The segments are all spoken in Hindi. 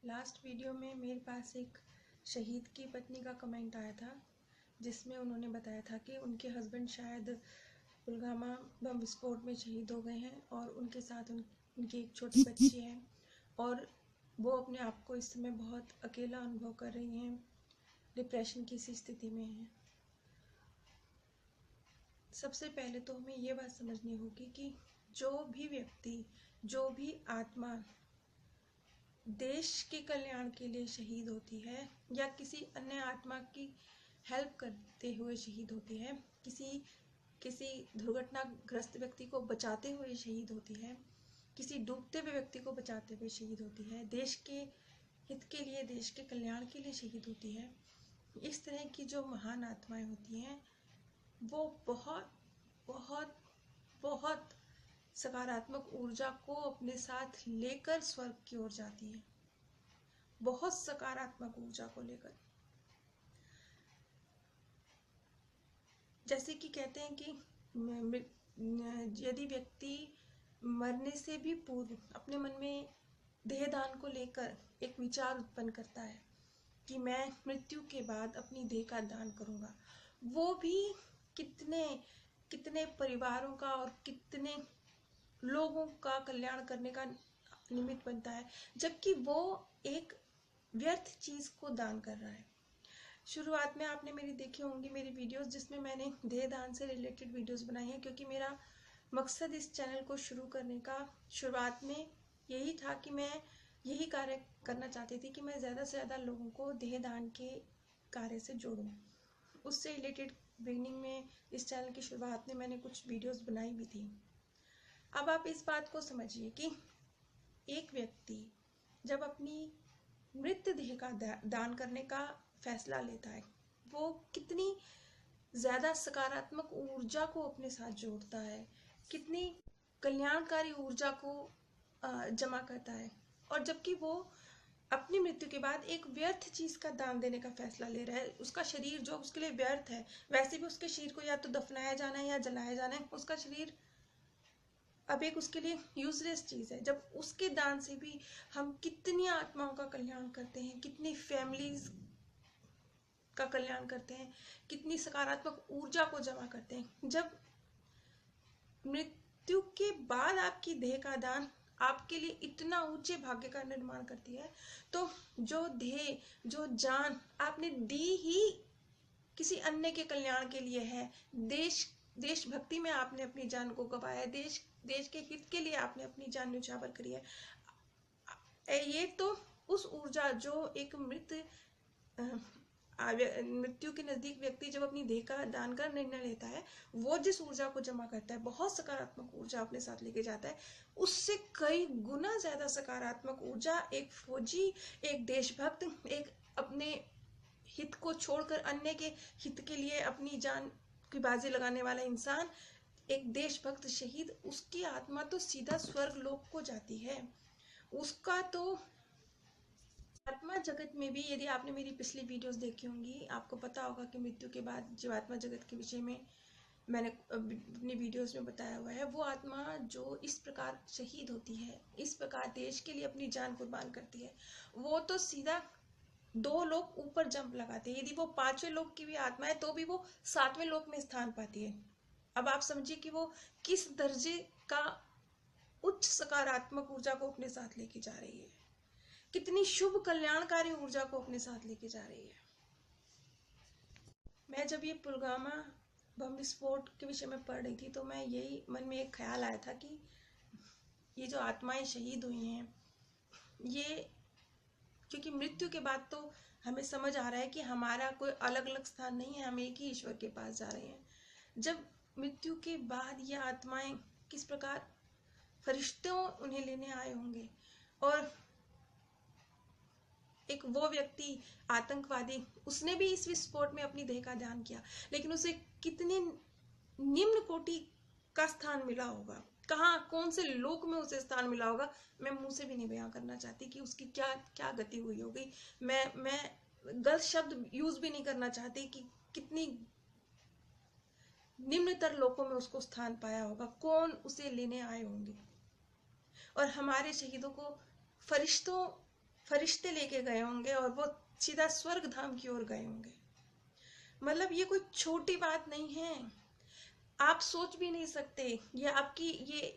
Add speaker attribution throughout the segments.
Speaker 1: लास्ट वीडियो में मेरे पास एक शहीद की पत्नी का कमेंट आया था, जिसमें उन्होंने बताया था कि उनके हस्बैंड शायद पुलवामा बम विस्फोट में शहीद हो गए हैं और उनके साथ उनकी एक छोटी बच्ची है और वो अपने आप को इस समय बहुत अकेला अनुभव कर रही हैं, डिप्रेशन की सी स्थिति में हैं। सबसे पहले तो हमें ये बात समझनी होगी कि जो भी व्यक्ति, जो भी आत्मा देश के कल्याण के लिए शहीद होती है या किसी अन्य आत्मा की हेल्प करते हुए शहीद होती है, किसी दुर्घटनाग्रस्त व्यक्ति को बचाते हुए शहीद होती है, किसी डूबते हुए व्यक्ति को बचाते हुए शहीद होती है, देश के हित के लिए, देश के कल्याण के लिए शहीद होती है, इस तरह की जो महान आत्माएं होती हैं वो बहुत बहुत बहुत सकारात्मक ऊर्जा को अपने साथ लेकर स्वर्ग की ओर जाती हैं, बहुत सकारात्मक ऊर्जा को लेकर। जैसे कि कहते हैं कि यदि व्यक्ति मरने से भी पूर्व अपने मन में देहदान को लेकर एक विचार उत्पन्न करता है कि मैं मृत्यु के बाद अपनी देह का दान करूंगा, वो भी कितने कितने परिवारों का और कितने लोगों का कल्याण करने का निमित्त बनता है, जबकि वो एक व्यर्थ चीज को दान कर रहा है। शुरुआत में आपने मेरी देखी होंगी मेरी वीडियोस, जिसमें मैंने देह दान से रिलेटेड वीडियोस बनाई हैं, क्योंकि मेरा मकसद इस चैनल को शुरू करने का शुरुआत में यही था कि मैं यही कार्य करना चाहती थी कि मैं ज़्यादा से ज़्यादा लोगों को देह दान के कार्य से जोड़ूं। उससे रिलेटेड बिगनिंग में इस चैनल की शुरुआत में मैंने कुछ वीडियोस बनाई भी थी। अब आप इस बात को समझिए कि एक व्यक्ति जब अपनी मृत देह का दान करने का फैसला लेता है, वो कितनी ज्यादा सकारात्मक ऊर्जा को अपने साथ जोड़ता है, कितनी कल्याणकारी ऊर्जा को जमा करता है। और जबकि वो अपनी मृत्यु के बाद एक व्यर्थ चीज का दान देने का फैसला ले रहा है, उसका शरीर जो उसके लिए व्यर्थ है, वैसे भी उसके शरीर को या तो दफनाया जाना है या जलाया जाना है, उसका शरीर अब एक उसके लिए यूजलेस चीज है। जब उसके दान से भी हम कितनी आत्माओं का कल्याण करते हैं, कितनी फैमिलीज का कल्याण करते हैं, कितनी सकारात्मक ऊर्जा को जमा करते हैं। जब मृत्यु के बाद आपकी देह का दान आपके लिए इतना ऊंचे भाग्य का निर्माण करती है, तो जो देह, जो जान आपने दी ही किसी अन्य के कल्याण के लिए है, देशभक्ति में आपने अपनी जान को गंवाया है, देश के हित के लिए आपने अपनी जान न्यौछावर करी है, ये तो उस ऊर्जा जो एक मृत्यु के नजदीक व्यक्ति जब अपनी देह का दान का निर्णय लेता है, वो जिस ऊर्जा को जमा करता है, बहुत सकारात्मक ऊर्जा अपने साथ लेके जाता है, उससे कई गुना ज्यादा सकारात्मक ऊर्जा एक फौजी, एक देशभक्त, एक अपने हित को छोड़कर अन्य के हित के लिए अपनी जान की बाजी लगाने वाला इंसान, एक देशभक्त शहीद, उसकी आत्मा तो सीधा स्वर्ग लोक को जाती है। उसका तो आत्मा जगत में भी, यदि आपने मेरी पिछली वीडियोस देखी होंगी, आपको पता होगा कि मृत्यु के बाद जीवात्मा जगत के विषय में मैंने अपनी वीडियोस में बताया हुआ है। वो आत्मा जो इस प्रकार शहीद होती है, इस प्रकार देश के लिए अपनी जान कुर्बान करती है, वो तो सीधा 2 लोग ऊपर जंप लगाते हैं। यदि वो 5वें लोक की भी आत्मा है तो भी वो 7वें लोक में स्थान पाती है। अब आप समझिए कि वो किस दर्जे का उच्च सकारात्मक ऊर्जा को अपने साथ लेके जा रही है, कितनी शुभ कल्याणकारी ऊर्जा को अपने साथ लेके जा रही है। मैं जब ये पुलवामा बम विस्फोट के विषय में पढ़ रही थी, तो मैं यही मन में एक ख्याल आया था कि ये जो आत्माएं शहीद हुई हैं, ये क्योंकि मृत्यु के बाद तो हमें समझ आ रहा है कि हमारा कोई अलग अलग स्थान नहीं है, हम एक ही ईश्वर के पास जा रहे हैं। जब मृत्यु के बाद ये आत्माएं किस प्रकार फरिश्तों उन्हें लेने आए होंगे, और एक वो व्यक्ति आतंकवादी, उसने भी इस विस्फोट में अपनी देह का दान किया, लेकिन उसे कितने निम्न कोटि का स्थान मिला होगा, कहाँ कौन से लोक में उसे स्थान मिला होगा, मैं मुंह से भी नहीं बयां करना चाहती कि उसकी क्या क्या गति हुई होगी। मैं गलत शब्द यूज भी नहीं करना चाहती कि कितनी निम्नतर लोकों में उसको स्थान पाया होगा, कौन उसे लेने आए होंगे। और हमारे शहीदों को फरिश्ते लेके गए होंगे और वो सीधा स्वर्ग धाम की ओर गए होंगे। मतलब ये कोई छोटी बात नहीं है, आप सोच भी नहीं सकते। ये आपकी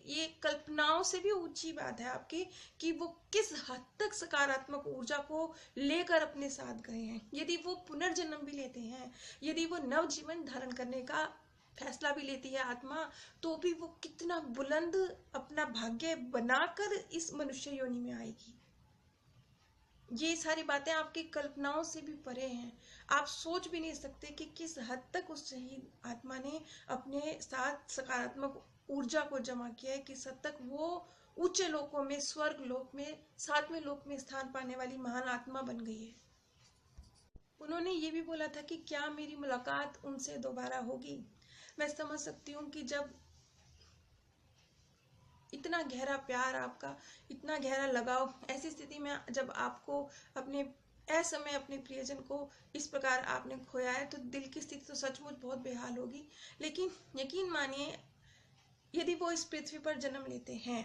Speaker 1: ये कल्पनाओं से भी ऊंची बात है आपकी, कि वो किस हद तक सकारात्मक ऊर्जा को लेकर अपने साथ गए हैं। यदि वो पुनर्जन्म भी लेते हैं, यदि वो नव जीवन धारण करने का फैसला भी लेती है आत्मा, तो भी वो कितना बुलंद अपना भाग्य बनाकर इस मनुष्य योनि में आएगी। ये सारी बातें आपकी कल्पनाओं से भी परे हैं। आप सोच भी नहीं सकते कि किस हद तक उस शहीद आत्मा ने अपने साथ सकारात्मक ऊर्जा को जमा किया है, किस हद तक वो ऊंचे लोकों में, स्वर्ग लोक में, 7वें लोक में स्थान पाने वाली महान आत्मा बन गई है। उन्होंने ये भी बोला था कि क्या मेरी मुलाकात उनसे दोबारा होगी। मैं समझ सकती हूँ कि जब इतना गहरा प्यार आपका, इतना गहरा लगाव, ऐसी स्थिति में जब आपको अपने असमय अपने प्रियजन को इस प्रकार आपने खोया है, तो दिल की स्थिति तो सचमुच बहुत बेहाल होगी। लेकिन यकीन मानिए, यदि वो इस पृथ्वी पर जन्म लेते हैं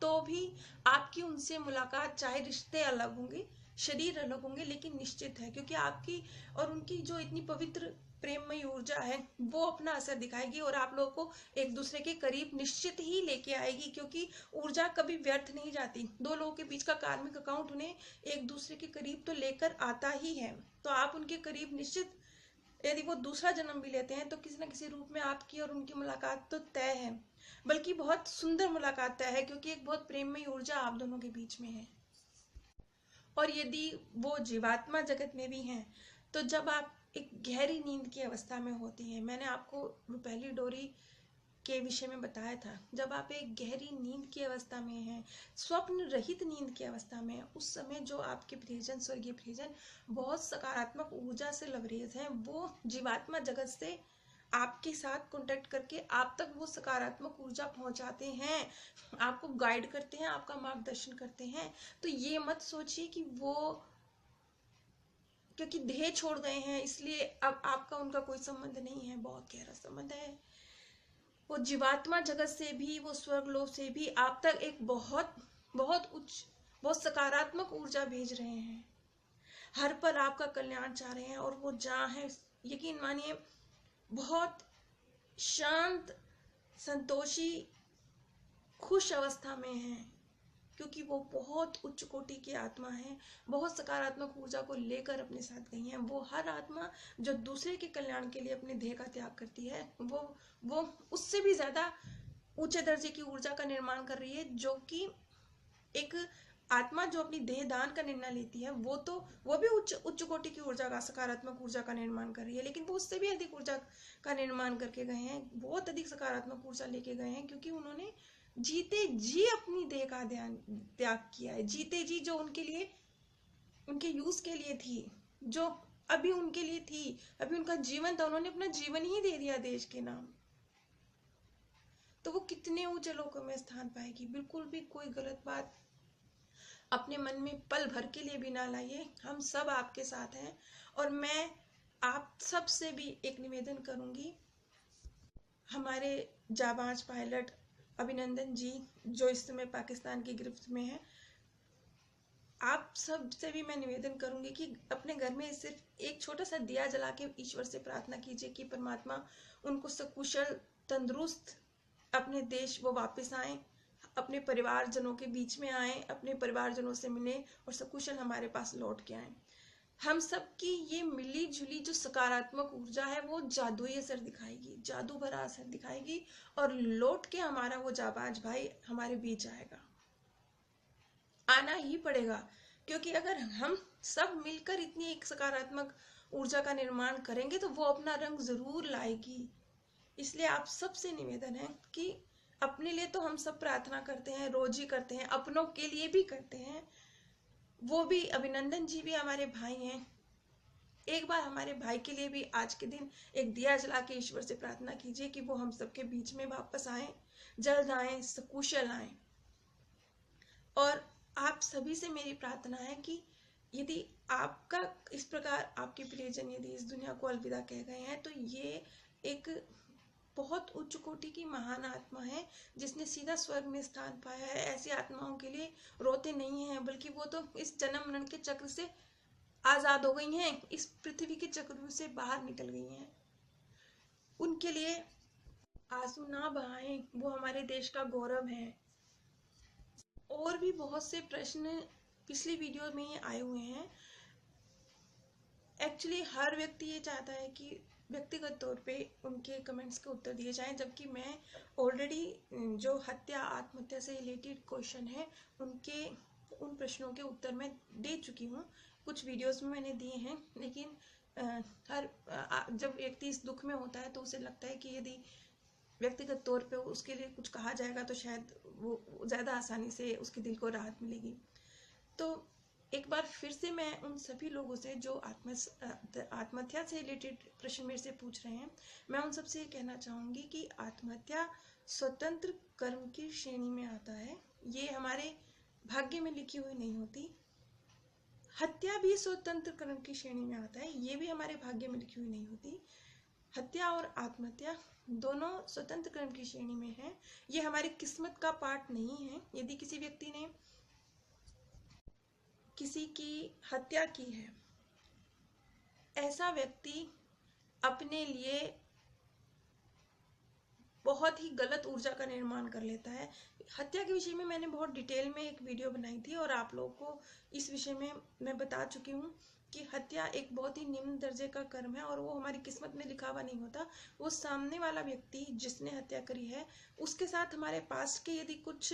Speaker 1: तो भी आपकी उनसे मुलाकात, चाहे रिश्ते अलग होंगे, शरीर अलग होंगे, लेकिन निश्चित है, क्योंकि आपकी और उनकी जो इतनी पवित्र प्रेममयी ऊर्जा है वो अपना असर दिखाएगी और आप लोगों को एक दूसरे के करीब निश्चित ही लेके आएगी। क्योंकि ऊर्जा कभी व्यर्थ नहीं जाती, दो लोगों के बीच का कार्मिक अकाउंट उन्हें एक दूसरे के करीब तो लेकर आता ही है। तो आप उनके करीब निश्चित, यदि वो दूसरा जन्म भी लेते हैं तो किसी न किसी रूप में आपकी और उनकी मुलाकात तो तय है, बल्कि बहुत सुंदर मुलाकात तय है, क्योंकि एक बहुत प्रेममयी ऊर्जा आप दोनों के बीच में है। और यदि वो जीवात्मा जगत में भी हैं, तो जब आप एक गहरी नींद की अवस्था में होती हैं, मैंने आपको पहली डोरी के विषय में बताया था, जब आप एक गहरी नींद की अवस्था में हैं, स्वप्न रहित नींद की अवस्था में, उस समय जो आपके प्रियजन, स्वर्गीय प्रियजन बहुत सकारात्मक ऊर्जा से लबरेज हैं, वो जीवात्मा जगत से आपके साथ कांटेक्ट करके आप तक वो सकारात्मक ऊर्जा पहुंचाते हैं, आपको गाइड करते हैं, आपका मार्गदर्शन करते हैं। तो ये मत सोचिए कि वो क्योंकि देह छोड़ गए हैं इसलिए अब आपका उनका कोई संबंध नहीं है, बहुत गहरा संबंध है। वो जीवात्मा जगत से भी, वो स्वर्गलोक से भी आप तक एक बहुत बहुत उच्च, बहुत सकारात्मक ऊर्जा भेज रहे हैं, हर पल आपका कल्याण चाह रहे हैं। और वो जहाँ है, यकीन मानिए, बहुत शांत, संतोषी, खुश अवस्था में है, क्योंकि वो बहुत उच्च कोटि की आत्मा है, बहुत सकारात्मक ऊर्जा को लेकर अपने साथ गई हैं। वो हर आत्मा जो दूसरे के कल्याण के लिए अपने देह का त्याग करती है, वो उससे भी ज्यादा ऊंचे दर्जे की ऊर्जा का निर्माण कर रही है। जो कि एक आत्मा जो अपनी देह दान का निर्णय लेती है, वो भी उच्च कोटि की ऊर्जा का, सकारात्मक ऊर्जा का निर्माण कर रही है, लेकिन वो उससे भी अधिक ऊर्जा का निर्माण करके गए हैं, बहुत अधिक सकारात्मक ऊर्जा लेके गए हैं, क्योंकि उन्होंने जीते जी अपनी देह का त्याग किया है। जीते जी जो उनके लिए, उनके यूज के लिए थी, जो अभी उनके लिए थी, अभी उनका जीवन था, उन्होंने अपना जीवन ही दे दिया देश के नाम। तो वो कितने ऊंचे लोगों में स्थान पाएगी। बिल्कुल भी कोई गलत बात अपने मन में पल भर के लिए भी ना लाइए, हम सब आपके साथ हैं। और मैं आप सब से भी एक निवेदन करूंगी, हमारे जाबाज पायलट अभिनंदन जी जो इस समय पाकिस्तान की गिरफ्त में है, आप सब से भी मैं निवेदन करूंगी कि अपने घर में सिर्फ एक छोटा सा दिया जला के ईश्वर से प्रार्थना कीजिए कि परमात्मा उनको सकुशल, तंदुरुस्त अपने देश वो वापस आए, अपने परिवारजनों के बीच में आए, अपने परिवारजनों से मिले और सकुशल हमारे पास लौट के आए। हम सब की ये मिली जुली जो सकारात्मक ऊर्जा है वो जादुई असर दिखाएगी, जादू भरा असर दिखाएगी, और लौट के हमारा वो जाबाज भाई हमारे बीच आएगा, आना ही पड़ेगा। क्योंकि अगर हम सब मिलकर इतनी एक सकारात्मक ऊर्जा का निर्माण करेंगे तो वो अपना रंग जरूर लाएगी। इसलिए आप सबसे निवेदन है कि अपने लिए तो हम सब प्रार्थना करते हैं, रोज ही करते हैं, अपनों के लिए भी करते हैं। वो भी अभिनंदन जी भी हमारे भाई हैं, एक बार हमारे भाई के लिए भी आज के दिन एक दिया जला के ईश्वर से प्रार्थना कीजिए कि वो हम सबके बीच में वापस आए, जल्द आए, सकुशल आए। और आप सभी से मेरी प्रार्थना है कि यदि आपका इस प्रकार आपके प्रियजन यदि इस दुनिया को अलविदा कह गए हैं, तो ये एक बहुत उच्च कोटि की महान आत्मा है जिसने सीधा स्वर्ग में स्थान पाया है। ऐसी आत्माओं के लिए रोते नहीं हैं, बल्कि वो तो इस जन्म मरण के चक्र से आजाद हो गई हैं, इस पृथ्वी के चक्र से बाहर निकल गई हैं। उनके लिए आंसू ना बहाएं, वो हमारे देश का गौरव है। और भी बहुत से प्रश्न पिछली वीडियो में आए हुए हैं। एक्चुअली हर व्यक्ति ये चाहता है कि व्यक्तिगत तौर पे उनके कमेंट्स के उत्तर दिए जाएं, जबकि मैं ऑलरेडी जो हत्या आत्महत्या से रिलेटेड क्वेश्चन है उनके उन प्रश्नों के उत्तर मैं दे चुकी हूँ। कुछ वीडियोस में मैंने दिए हैं, लेकिन जब व्यक्ति इस दुख में होता है तो उसे लगता है कि यदि व्यक्तिगत तौर पे उसके लिए कुछ कहा जाएगा तो शायद वो ज़्यादा आसानी से उसके दिल को राहत मिलेगी। तो एक बार फिर से मैं उन सभी लोगों से जो आत्महत्या से रिलेटेड प्रश्न मेरे से पूछ रहे हैं, मैं उन सबसे ये कहना चाहूँगी कि आत्महत्या स्वतंत्र कर्म की श्रेणी में आता है। ये हमारे भाग्य में लिखी हुई नहीं होती। हत्या भी स्वतंत्र कर्म की श्रेणी में आता है, ये भी हमारे भाग्य में लिखी हुई नहीं होती। हत्या और आत्महत्या दोनों स्वतंत्र कर्म की श्रेणी में है। ये हमारी किस्मत का पार्ट नहीं है। यदि किसी व्यक्ति ने किसी की हत्या की है, ऐसा व्यक्ति अपने लिए बहुत ही गलत ऊर्जा का निर्माण कर लेता है। हत्या के विषय में मैंने बहुत डिटेल में एक वीडियो बनाई थी और आप लोगों को इस विषय में मैं बता चुकी हूँ कि हत्या एक बहुत ही निम्न दर्जे का कर्म है और वो हमारी किस्मत में लिखा हुआ नहीं होता। वो सामने वाला व्यक्ति जिसने हत्या करी है उसके साथ हमारे पास के यदि कुछ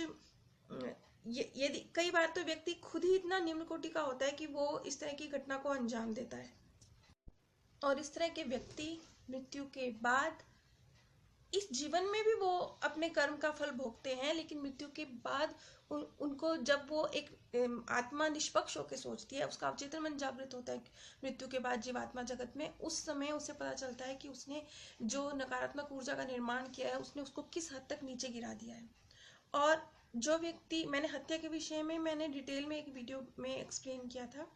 Speaker 1: यदि कई बार तो व्यक्ति खुद ही इतना निम्न कोटि का होता है कि वो इस तरह की घटना को अंजाम देता है, और इस तरह के व्यक्ति मृत्यु के बाद इस जीवन में भी वो अपने कर्म का फल भोगते हैं, लेकिन मृत्यु के बाद उनको जब वो एक आत्मा निष्पक्ष होकर सोचती है, उसका अवचेतन मन जागृत होता है मृत्यु के बाद जीवात्मा जगत में, उस समय उसे पता चलता है कि उसने जो नकारात्मक ऊर्जा का निर्माण किया है उसने उसको किस हद तक नीचे गिरा दिया है। और जो व्यक्ति, मैंने हत्या के विषय में मैंने डिटेल में एक वीडियो में एक्सप्लेन किया था।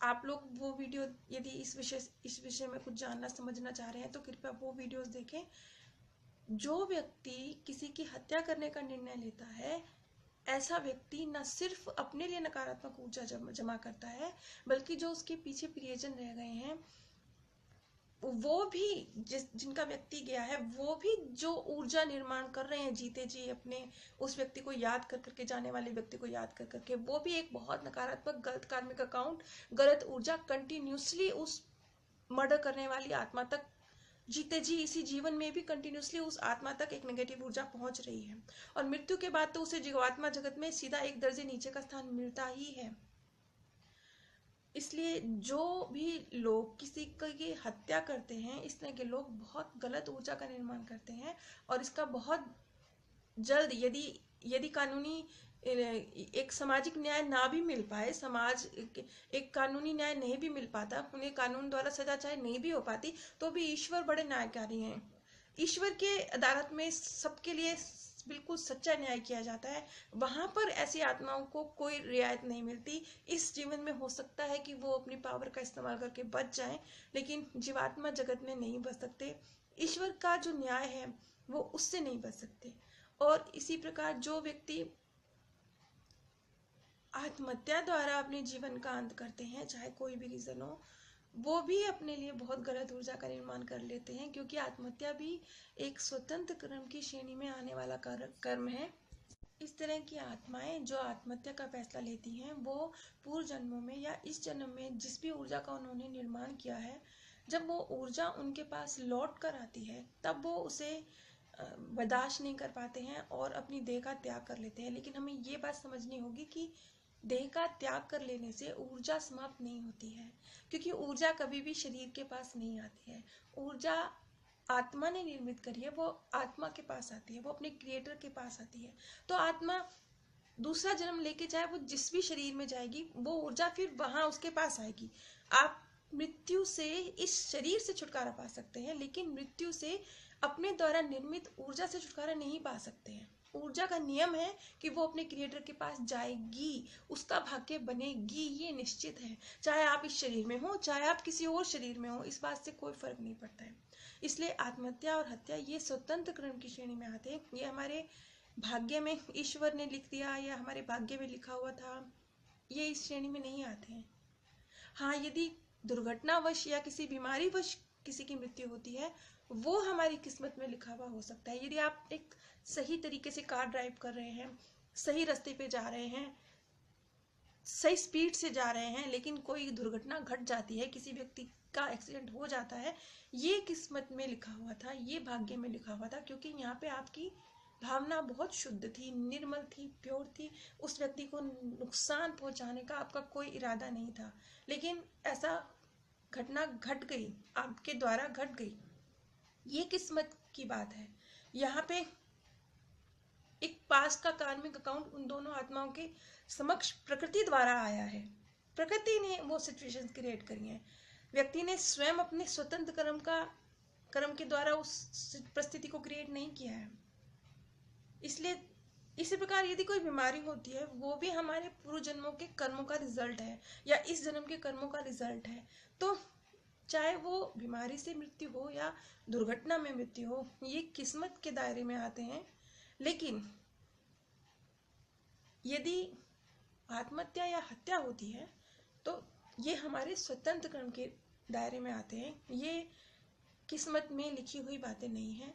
Speaker 1: आप लोग वो वीडियो यदि इस विषय में कुछ जानना समझना चाह रहे हैं तो कृपया वो वीडियोस देखें। जो व्यक्ति किसी की हत्या करने का निर्णय लेता है, ऐसा व्यक्ति न सिर्फ अपने लिए नकारात्मक ऊर्जा जमा करता है, बल्कि जो उसके पीछे प्रियजन रह गए हैं वो भी, जिनका व्यक्ति गया है, वो भी जो ऊर्जा निर्माण कर रहे हैं जीते जी अपने उस व्यक्ति को याद कर करके, जाने वाले व्यक्ति को याद कर करके, वो भी एक बहुत नकारात्मक गलत कार्मिक अकाउंट, गलत ऊर्जा कंटिन्यूसली उस मर्डर करने वाली आत्मा तक जीते जी इसी जीवन में भी कंटिन्यूसली उस आत्मा तक एक नेगेटिव ऊर्जा पहुंच रही है। और मृत्यु के बाद तो उसे जीवात्मा जगत में सीधा एक दर्जे नीचे का स्थान मिलता ही है। इसलिए जो भी लोग किसी की हत्या करते हैं, इस तरह के लोग बहुत गलत ऊर्जा का निर्माण करते हैं, और इसका बहुत जल्द यदि कानूनी एक सामाजिक न्याय ना भी मिल पाए, समाज एक कानूनी न्याय नहीं भी मिल पाता, उन्हें कानून द्वारा सजा चाहे नहीं भी हो पाती, तो भी ईश्वर बड़े न्यायकारी हैं। ईश्वर के अदालत में सबके लिए बिल्कुल सच्चा न्याय किया जाता है। वहां पर ऐसी आत्माओं को कोई रियायत नहीं मिलती। इस जीवन में हो सकता है कि वो अपनी पावर का इस्तेमाल करके बच जाएं, लेकिन जीवात्मा जगत में नहीं बच सकते। ईश्वर का जो न्याय है वो उससे नहीं बच सकते। और इसी प्रकार जो व्यक्ति आत्महत्या द्वारा अपने जीवन का अंत करते हैं, चाहे कोई भी रीजन हो, वो भी अपने लिए बहुत गलत ऊर्जा का निर्माण कर लेते हैं, क्योंकि आत्महत्या भी एक स्वतंत्र कर्म की श्रेणी में आने वाला कर्म है। इस तरह की आत्माएं जो आत्महत्या का फैसला लेती हैं, वो पूर्व जन्मों में या इस जन्म में जिस भी ऊर्जा का उन्होंने निर्माण किया है, जब वो ऊर्जा उनके पास लौट कर आती है तब वो उसे बर्दाश्त नहीं कर पाते हैं और अपनी देह का त्याग कर लेते हैं। लेकिन हमें ये बात समझनी होगी कि देह का त्याग कर लेने से ऊर्जा समाप्त नहीं होती है, क्योंकि ऊर्जा कभी भी शरीर के पास नहीं आती है। ऊर्जा आत्मा ने निर्मित करी है, वो आत्मा के पास आती है, वो अपने क्रिएटर के पास आती है। तो आत्मा दूसरा जन्म लेके चाहे वो जिस भी शरीर में जाएगी, वो ऊर्जा फिर वहां उसके पास आएगी। आप मृत्यु से इस शरीर से छुटकारा पा सकते हैं, लेकिन मृत्यु से अपने द्वारा निर्मित ऊर्जा से छुटकारा नहीं पा सकते हैं। ऊर्जा का नियम है कि वो अपने क्रिएटर के पास जाएगी, उसका भाग्य बनेगी, ये निश्चित है। चाहे आप इस शरीर में हो, चाहे आप किसी और शरीर में हो, इस बात से कोई फर्क नहीं पड़ता है। इसलिए आत्महत्या और हत्या ये स्वतंत्र कर्म की श्रेणी में आते हैं। ये हमारे भाग्य में ईश्वर ने लिख दिया या हमारे भाग्य में लिखा हुआ था, ये इस श्रेणी में नहीं आते हैं। हाँ, यदि दुर्घटनावश या किसी बीमारीवश किसी की मृत्यु होती है, वो हमारी किस्मत में लिखा हुआ हो सकता है। यदि आप एक सही तरीके से कार ड्राइव कर रहे हैं, सही रास्ते पे जा रहे हैं, सही स्पीड से जा रहे हैं, लेकिन कोई दुर्घटना घट जाती है, किसी व्यक्ति का एक्सीडेंट हो जाता है, ये किस्मत में लिखा हुआ था, ये भाग्य में लिखा हुआ था, क्योंकि यहाँ पे आपकी भावना बहुत शुद्ध थी, निर्मल थी, प्योर थी। उस व्यक्ति को नुकसान पहुंचाने का आपका कोई इरादा नहीं था, लेकिन ऐसा घटना घट गई, आपके द्वारा घट गई, ये किस्मत की बात है। यहाँ पे एक पास का कार्मिक अकाउंट उन दोनों आत्माओं के समक्ष प्रकृति द्वारा आया है। प्रकृति ने वो सिचुएशंस क्रिएट करी हैं। व्यक्ति ने स्वयं अपने स्वतंत्र कर्म के द्वारा उस परिस्थिति को क्रिएट नहीं किया है। इसलिए इसी प्रकार यदि कोई बीमारी होती है, वो भी हमारे पूर्व जन्मों के कर्मों का रिजल्ट है या इस जन्म के कर्मों का रिजल्ट है। तो चाहे वो बीमारी से मृत्यु हो या दुर्घटना में मृत्यु हो, ये किस्मत के दायरे में आते हैं। लेकिन यदि आत्महत्या या हत्या होती है, तो ये हमारे स्वतंत्र कर्म के दायरे में आते हैं। ये किस्मत में लिखी हुई बातें नहीं है।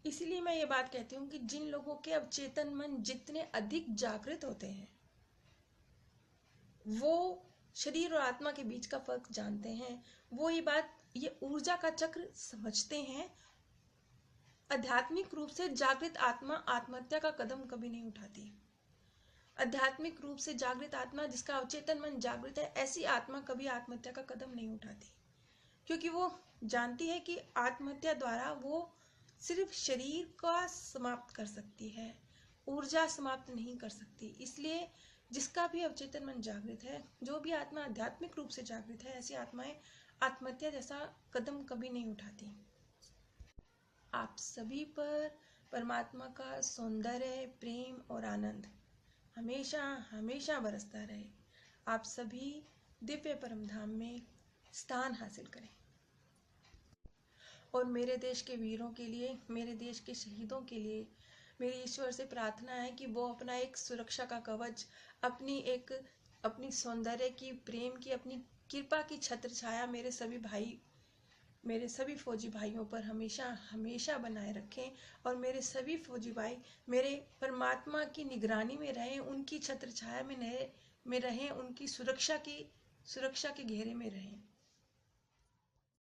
Speaker 1: इसीलिए मैं ये बात कहती हूँ कि जिन लोगों के अवचेतन मन जितने अधिक जागृत होते हैं, वो शरीर और आत्मा के बीच का फर्क जानते हैं, वो ये ऊर्जा का चक्र समझते हैं। आध्यात्मिक रूप से जागृत आत्मा आत्महत्या का कदम कभी नहीं उठाती। आध्यात्मिक रूप से जागृत आत्मा, जिसका अवचेतन मन जागृत है, ऐसी आत्मा कभी आत्महत्या का कदम नहीं उठाती, क्योंकि वो जानती है कि आत्महत्या द्वारा वो सिर्फ शरीर का समाप्त कर सकती है, ऊर्जा समाप्त नहीं कर सकती। इसलिए जिसका भी अवचेतन मन जागृत है, जो भी आत्मा आध्यात्मिक रूप से जागृत है, ऐसी आत्माएं आत्महत्या जैसा कदम कभी नहीं उठाती। आप सभी पर परमात्मा का सौंदर्य, प्रेम और आनंद हमेशा हमेशा बरसता रहे। आप सभी दिव्य परम धाम में स्थान हासिल करें। और मेरे देश के वीरों के लिए, मेरे देश के शहीदों के लिए मेरी ईश्वर से प्रार्थना है कि वो अपना एक सुरक्षा का कवच, अपनी सौंदर्य की, प्रेम की, अपनी कृपा की छत्र छाया मेरे सभी फौजी भाइयों पर हमेशा हमेशा बनाए रखें। और मेरे सभी फौजी भाई मेरे परमात्मा की निगरानी में रहें, उनकी छत्र छाया में रहें, उनकी सुरक्षा के घेरे में रहें।